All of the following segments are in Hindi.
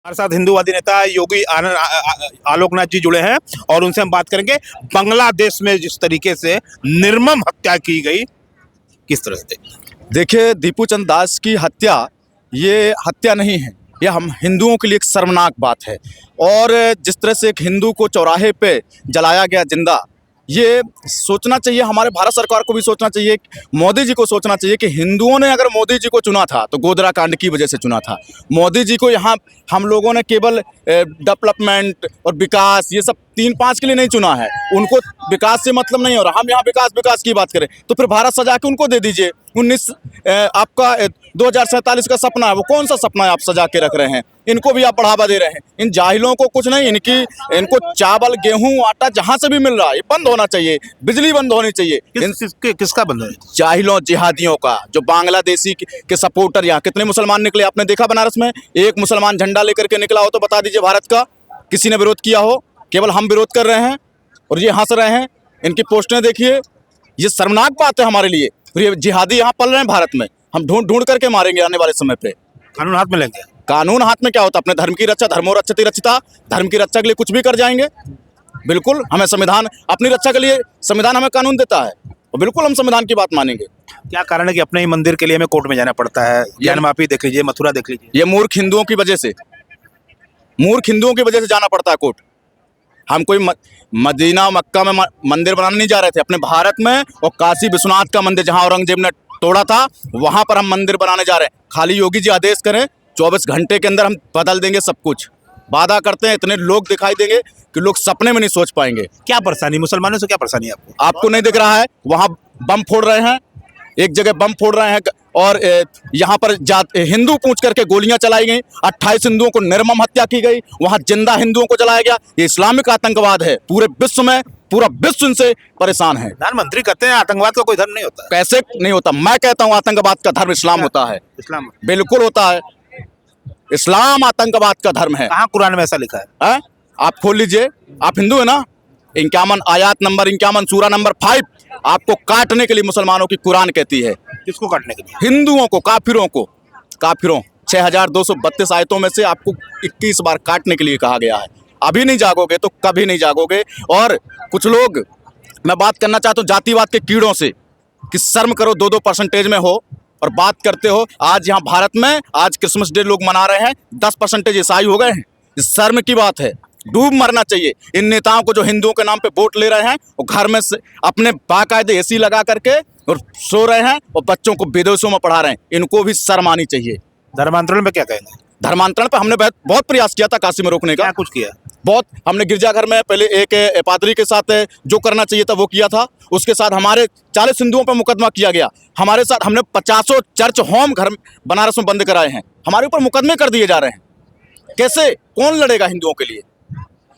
हमारे साथ हिंदूवादी नेता योगी आलोकनाथ जी जुड़े हैं और उनसे हम बात करेंगे बांग्लादेश में जिस तरीके से निर्मम हत्या की गई, किस तरह से। देखिए, दीपू चंद दास की हत्या ये हत्या नहीं है, ये हम हिंदुओं के लिए एक शर्मनाक बात है। और जिस तरह से एक हिंदू को चौराहे पे जलाया गया जिंदा, ये सोचना चाहिए, हमारे भारत सरकार को भी सोचना चाहिए, मोदी जी को सोचना चाहिए कि हिंदुओं ने अगर मोदी जी को चुना था तो गोधरा कांड की वजह से चुना था। मोदी जी को यहाँ हम लोगों ने केवल डेवलपमेंट और विकास ये सब 3-5 के लिए नहीं चुना है। उनको विकास से मतलब नहीं हो रहा, हम यहाँ विकास की बात करें तो फिर भारत सजा के उनको दे दीजिए। 2047 का सपना है, वो कौन सा सपना है आप सजा के रख रहे हैं? इनको भी आप बढ़ावा दे रहे हैं। इन जाहिलों को कुछ नहीं, इनको चावल गेहूं आटा जहां से भी मिल रहा है ये बंद होना चाहिए, बिजली बंद होनी चाहिए। किसका बंद है? जाहिलों जिहादियों का, जो बांग्लादेशी के सपोर्टर। यहाँ कितने मुसलमान निकले आपने देखा बनारस में? एक मुसलमान झंडा लेकर के निकला हो तो बता दीजिए भारत का किसी ने विरोध किया हो? केवल हम विरोध कर रहे हैं और ये हंस रहे हैं। इनकी पोस्टें देखिए, ये शर्मनाक बात है हमारे लिए। ये जिहादी यहाँ पल रहे हैं भारत में, हम ढूंढ करके मारेंगे आने वाले समय पे। कानून हाथ में लेंगे। कानून हाथ में क्या होता है? अपने धर्म की रक्षा, धर्मो रक्षति रक्षिता, धर्म की रक्षा के लिए कुछ भी कर जाएंगे। बिल्कुल, हमें संविधान, अपनी रक्षा के लिए संविधान हमें कानून देता है और बिल्कुल हम संविधान की बात मानेंगे। क्या कारण है कि अपने ही मंदिर के लिए हमें कोर्ट में जाना पड़ता है? ज्ञानवापी देख लीजिए, मथुरा देख लीजिए। ये मूर्ख हिंदुओं की वजह से, जाना पड़ता है कोर्ट। हम कोई मदीना मक्का में मंदिर बनाने नहीं जा रहे थे, अपने भारत में। और काशी विश्वनाथ का मंदिर जहां औरंगजेब ने तोड़ा था, वहां पर हम मंदिर बनाने जा रहे हैं। खाली योगी जी आदेश करें, 24 घंटे के अंदर हम बदल देंगे सब कुछ। वादा करते हैं, इतने लोग दिखाई देंगे कि लोग सपने में नहीं सोच पाएंगे। क्या परेशानी, मुसलमानों से क्या परेशानी है आपको? आपको नहीं दिख रहा है? वहां बम फोड़ रहे हैं, एक जगह बम फोड़ रहे हैं और यहाँ पर हिंदू पूछ करके गोलियां चलाई गई। 28 हिंदुओं को निर्मम हत्या की गई, वहां जिंदा हिंदुओं को जलाया गया। ये इस्लामिक आतंकवाद है। पूरे विश्व में, पूरा विश्व इनसे परेशान है। प्रधानमंत्री कहते हैं आतंकवाद का कोई धर्म नहीं होता। कैसे नहीं होता? मैं कहता हूँ आतंकवाद का धर्म इस्लाम होता है। इस्लाम बिल्कुल होता है। इस्लाम आतंकवाद का धर्म है। कहाँ कुरान में ऐसा लिखा है? आप खोल लीजिए, आप हिंदू है ना? 51 आयत नंबर 51 सूरा नंबर 5 आपको काटने के लिए मुसलमानों की कुरान कहती है। किसको काटने के लिए? हिंदुओं को, काफिरों 6232 आयतों में से आपको 21 बार काटने के लिए कहा गया है। अभी नहीं जागोगे तो कभी नहीं जागोगे। और कुछ लोग, मैं बात करना चाहता हूँ जातिवाद के कीड़ों से, कि शर्म करो, 2% में हो और बात करते हो। आज यहाँ भारत में आज क्रिसमस डे लोग मना रहे हैं, 10% ईसाई हो गए हैं। इस शर्म की बात है। डूब मरना चाहिए इन नेताओं को जो हिंदुओं के नाम पे वोट ले रहे हैं और घर में से अपने बाकायदे एसी लगा करके और सो रहे हैं और बच्चों को विदेशों में पढ़ा रहे हैं। इनको भी शर्म आनी चाहिए। धर्मांतरण में क्या कहेंगे? धर्मांतरण पे हमने बहुत प्रयास किया था काशी में रोकने का। क्या कुछ किया? बहुत, हमने गिरजाघर में पहले एक पादरी के साथ जो करना चाहिए था वो किया था। उसके साथ हमारे 40 हिंदुओं पर मुकदमा किया गया। हमारे साथ हमने 50 चर्च होम घर बनारस में बंद कराए हैं। हमारे ऊपर मुकदमे कर दिए जा रहे हैं। कैसे? कौन लड़ेगा हिंदुओं के लिए?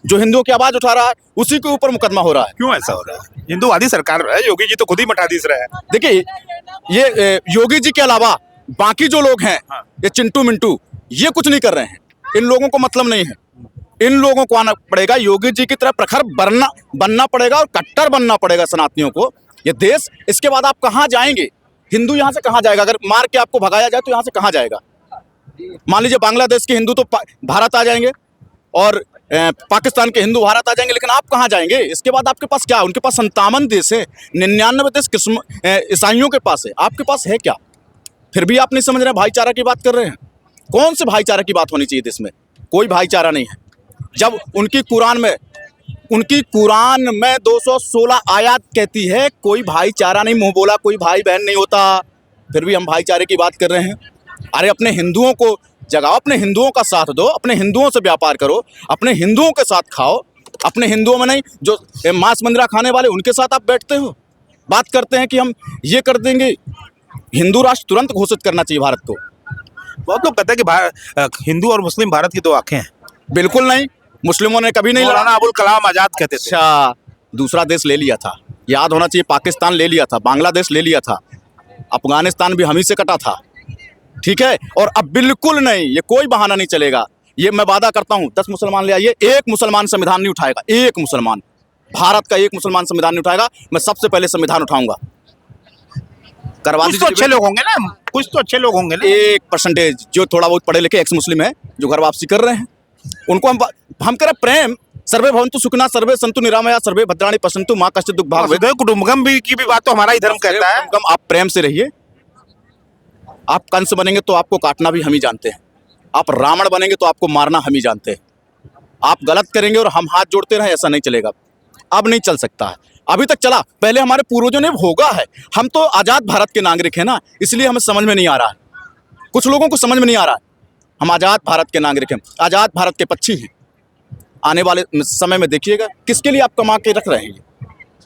जो हिंदुओं की आवाज उठा रहा है उसी के ऊपर मुकदमा हो रहा है। क्यों ऐसा हो रहा है? हिंदूवादी सरकार है, योगी जी तो खुद ही मठाधीश रहे हैं। देखिए, ये योगी जी के अलावा बाकी जो लोग हैं, ये चिंटू मिंटू, ये कुछ नहीं कर रहे हैं। इन लोगों को मतलब नहीं है। इन लोगों को आना पड़ेगा, योगी जी की तरह प्रखर बनना पड़ेगा और कट्टर बनना पड़ेगा सनातनियों को। ये देश, इसके बाद आप कहाँ जाएंगे? हिंदू यहाँ से कहाँ जाएगा? अगर मार के आपको भगाया जाए तो यहाँ से कहाँ जाएगा? मान लीजिए बांग्लादेश के हिंदू तो भारत आ जाएंगे और पाकिस्तान के हिंदू भारत आ जाएंगे, लेकिन आप कहाँ जाएंगे? इसके बाद आपके पास क्या? उनके पास 57 देश है, 99 देश ईसाइयों के पास है, आपके पास है क्या? फिर भी आप नहीं समझ रहे, भाईचारा की बात कर रहे हैं। कौन से भाईचारा की बात होनी चाहिए देश में? कोई भाईचारा नहीं है। जब उनकी कुरान में 216 आयत कहती है कोई भाईचारा नहीं, मुंह बोला कोई भाई बहन नहीं होता। फिर भी हम भाईचारे की बात कर रहे हैं। अरे अपने हिंदुओं को जगाओ, अपने हिंदुओं का साथ दो, अपने हिंदुओं से व्यापार करो, अपने हिंदुओं के साथ खाओ। अपने हिंदुओं में नहीं, जो मांस मंदिरा खाने वाले उनके साथ आप बैठते हो। बात करते हैं कि हम ये कर देंगे। हिंदू राष्ट्र तुरंत घोषित करना चाहिए भारत को। बहुत लोग कहते हैं कि हिंदू और मुस्लिम भारत की दो आंखें हैं। बिल्कुल नहीं, मुस्लिमों ने कभी नहीं लड़ा। अबुल कलाम आजाद कहते थे। अच्छा, दूसरा देश ले लिया था, याद होना चाहिए। पाकिस्तान ले लिया था, बांग्लादेश ले लिया था, अफगानिस्तान भी हम ही से कटा था। ठीक है, और अब बिल्कुल नहीं, ये कोई बहाना नहीं चलेगा। ये मैं वादा करता हूं, 10 मुसलमान ले आइए, एक मुसलमान संविधान नहीं उठाएगा। एक मुसलमान, भारत का एक मुसलमान संविधान नहीं उठाएगा। मैं सबसे पहले संविधान उठाऊंगा। करवा दीजिए। कुछ तो अच्छे लोग होंगे ना, कुछ तो अच्छे लोग होंगे ना। 1% जो थोड़ा बहुत पढ़े लिखे एक्स मुस्लिम है जो घर वापसी कर रहे हैं। उनको हम करें प्रेम, सर्वे भवन्तु सुखिनः सर्वे सन्तु निरामया सर्वे भद्राणि पश्यन्तु माँ कश्चित् दुःख भाग् वसुधैव कुटुम्बकम भी की भी बात तो हमारा ही धर्म कहता है। आप प्रेम से रहिए। आप कंस बनेंगे तो आपको काटना भी हम ही जानते हैं, आप रावण बनेंगे तो आपको मारना हम ही जानते हैं। आप गलत करेंगे और हम हाथ जोड़ते रहें, ऐसा नहीं चलेगा। अब नहीं चल सकता है, अभी तक चला, पहले हमारे पूर्वजों ने भोगा है। हम तो आज़ाद भारत के नागरिक हैं ना, इसलिए हमें समझ में नहीं आ रहा है, कुछ लोगों को समझ में नहीं आ रहा है। हम आज़ाद भारत के नागरिक हैं, आज़ाद भारत के पक्षी हैं। आने वाले समय में देखिएगा किसके लिए आप कमा के रख रहे हैं,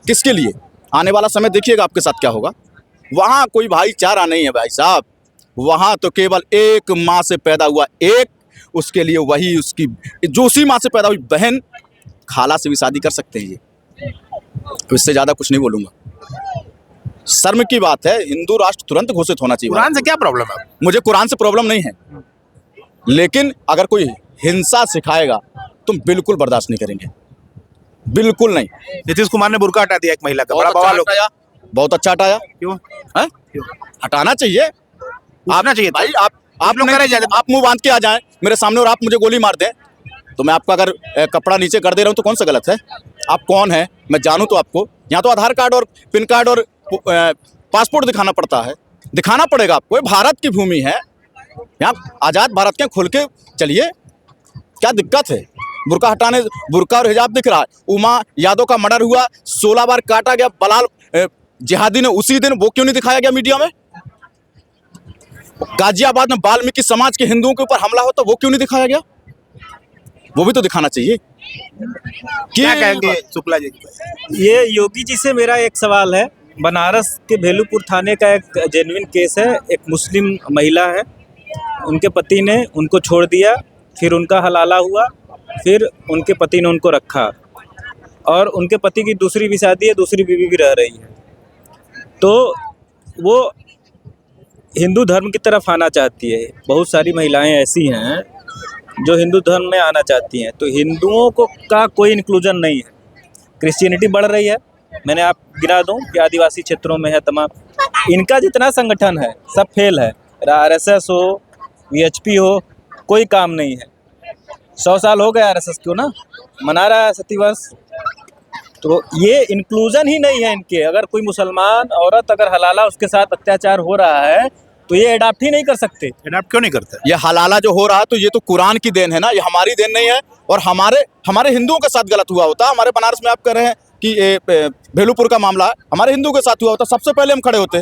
किसके लिए। आने वाला समय देखिएगा आपके साथ क्या होगा। वहाँ कोई भाईचारा नहीं है भाई साहब, वहाँ तो केवल एक माँ से पैदा हुआ एक, उसके लिए वही उसकी जो उसी माँ से पैदा हुई बहन, खाला से भी शादी कर सकते हैं ये। इससे ज़्यादा कुछ नहीं बोलूँगा। शर्म की बात है, हिंदू राष्ट्र तुरंत घोषित होना चाहिए। कुरान से क्या प्रॉब्लम है? मुझे कुरान से प्रॉब्लम नहीं है, लेकिन अगर कोई हिंसा सिखाएगा तो बिल्कुल बर्दाश्त नहीं करेंगे, बिल्कुल नहीं। नीतीश कुमार ने बुर्का हटा दिया एक महिला का, बड़ा बवाल हो गया। बहुत अच्छा हटाया। क्यों? है? हटाना चाहिए, आपना चाहिए भाई। आप लोग नहीं- करे जाए। आप मुंह बांध के आ जाएं मेरे सामने और आप मुझे गोली मार दें, तो मैं आपका अगर कपड़ा नीचे कर दे रहा हूं तो कौन सा गलत है? आप कौन है मैं जानूं तो आपको। यहाँ तो आधार कार्ड और पिन कार्ड और पासपोर्ट दिखाना पड़ता है, दिखाना पड़ेगा आपको। ये भारत की भूमि है, यहाँ आज़ाद भारत के, खुल के चलिए, क्या दिक्कत है? बुर्का हटाने, बुर्का और हिजाब दिख रहा है। उमा यादव का मर्डर हुआ, 16 बार काटा गया, बलाल जिहादी ने उसी दिन, वो क्यों नहीं दिखाया गया मीडिया में? गाजियाबाद में वाल्मीकि समाज के हिंदुओं के ऊपर हमला होता, वो क्यों नहीं दिखाया गया? वो भी तो दिखाना चाहिए। क्या कहेंगे शुक्ला जी? ये योगी जी से मेरा एक सवाल है। बनारस के भेलूपुर थाने का एक जेन्युइन केस है। एक मुस्लिम महिला है, उनके पति ने उनको छोड़ दिया, फिर उनका हलाला हुआ, फिर उनके पति ने उनको रखा, और उनके पति की दूसरी भी शादी है, दूसरी बीवी भी रह रही है। तो वो हिंदू धर्म की तरफ आना चाहती है। बहुत सारी महिलाएं ऐसी हैं जो हिंदू धर्म में आना चाहती हैं, तो हिंदुओं को का कोई इंक्लूजन नहीं है। क्रिश्चियनिटी बढ़ रही है, मैंने आप गिना दूं कि आदिवासी क्षेत्रों में है तमाम। इनका जितना संगठन है सब फेल है, आरएसएस हो, वीएचपी हो, कोई काम नहीं है। 100 साल हो गए आरएसएस को ना, मना रहा है सती वर्ष। तो ये इंक्लूजन ही नहीं है इनके। अगर कोई मुसलमान औरत अगर हलाला उसके साथ अत्याचार हो रहा है तो ये अडॉप्ट ही नहीं कर सकते। अडॉप्ट क्यों नहीं करते? ये हलाला जो हो रहा है तो ये तो कुरान की देन है ना, ये हमारी देन नहीं है। और हमारे हिंदुओं के साथ गलत हुआ होता, हमारे बनारस में आप कह रहे हैं कि भेलूपुर का मामला हमारे हिंदू के साथ हुआ होता, सबसे पहले हम खड़े होते।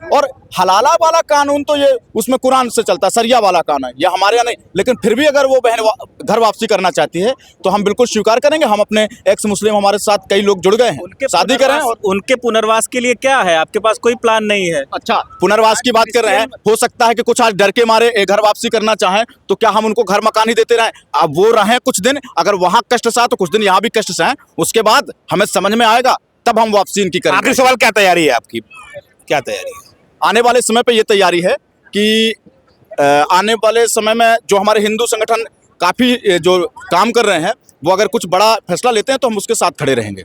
और हलाला वाला कानून तो ये उसमें कुरान से चलता है, सरिया वाला कानून है, ये हमारे यहाँ नहीं। लेकिन फिर भी अगर वो बहन घर वापसी करना चाहती है तो हम बिल्कुल स्वीकार करेंगे। हम अपने एक्स मुस्लिम, हमारे साथ कई लोग जुड़ गए हैं, शादी करें। और उनके पुनर्वास के लिए क्या है, आपके पास कोई प्लान नहीं है? अच्छा, पुनर्वास की बात कर रहे हैं। हो सकता है कि कुछ आज डर के मारे घर वापसी करना चाहें, तो क्या हम उनको घर मकान ही देते रहें? अब वो रहें कुछ दिन, अगर वहाँ कष्ट सहा तो कुछ दिन यहाँ भी कष्ट सहें, उसके बाद हमें समझ में आएगा, तब हम वापसी इनकी करेंगे। आखिरी सवाल, क्या तैयारी है आपकी? क्या तैयारी है? आने वाले समय पे ये तैयारी है कि आने वाले समय में जो हमारे हिंदू संगठन काफ़ी जो काम कर रहे हैं, वो अगर कुछ बड़ा फैसला लेते हैं तो हम उसके साथ खड़े रहेंगे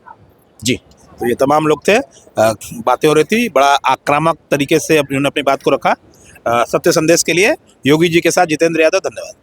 जी। तो ये तमाम लोग थे, बातें हो रही थी, बड़ा आक्रामक तरीके से उन्होंने अपनी बात को रखा। सत्य संदेश के लिए योगी जी के साथ जितेंद्र यादव, धन्यवाद।